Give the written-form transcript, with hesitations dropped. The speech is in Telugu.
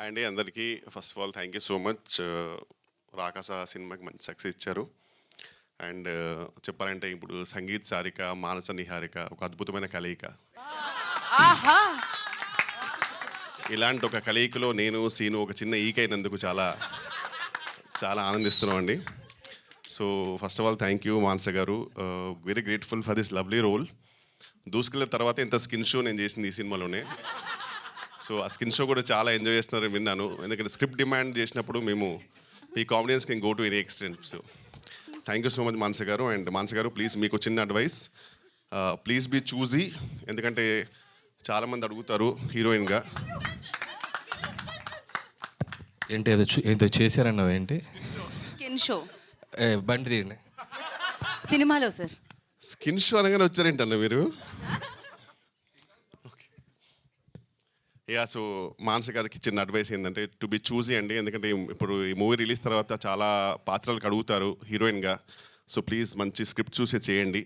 అండి అందరికీ first of all thank you so much. Rakasa సినిమాకి మంచి సక్సెస్ ఇచ్చారు. అండ్ చెప్పాలంటే ఇప్పుడు సంగీత్ సారిక, మానస నిహారిక ఒక అద్భుతమైన కలయిక. ఇలాంటి ఒక కలయికలో నేను సీను ఒక చిన్న ఈకైనందుకు చాలా చాలా ఆనందిస్తున్నాం అండి. So first of all thank you Manasa గారు, very grateful for this lovely role. దూసుకెళ్ళిన తర్వాత ఇంత స్కిన్ షో నేను చేసింది ఈ సినిమాలోనే. సో ఆ స్కిన్ షో కూడా చాలా ఎంజాయ్ చేస్తున్నారని విన్నాను. ఎందుకంటే స్క్రిప్ట్ డిమాండ్ చేసినప్పుడు మేము మీ confidence can go to any extent. So thank you so much Manasa గారు. అండ్ మానస గారు ప్లీజ్ మీకు చిన్న అడ్వైస్, ప్లీజ్ బీ చూజీ. ఎందుకంటే చాలామంది అడుగుతారు హీరోయిన్గా. ఏంటి ఏదో చేశారన్నావు ఏంటి? స్కిన్ షో బండి తీయండి. సినిమాలో సార్. స్కిన్ షో అనగానే వచ్చారేంటన్న మీరు? యా, సో మానస గారికి చిన్న అడ్వైస్ ఏంటంటే టు బి చూజీ అండి. ఎందుకంటే ఇప్పుడు ఈ మూవీ రిలీజ్ తర్వాత చాలా పాత్రలకు అడుగుతారు హీరోయిన్గా. సో ప్లీజ్ మంచి స్క్రిప్ట్ చూసే చేయండి.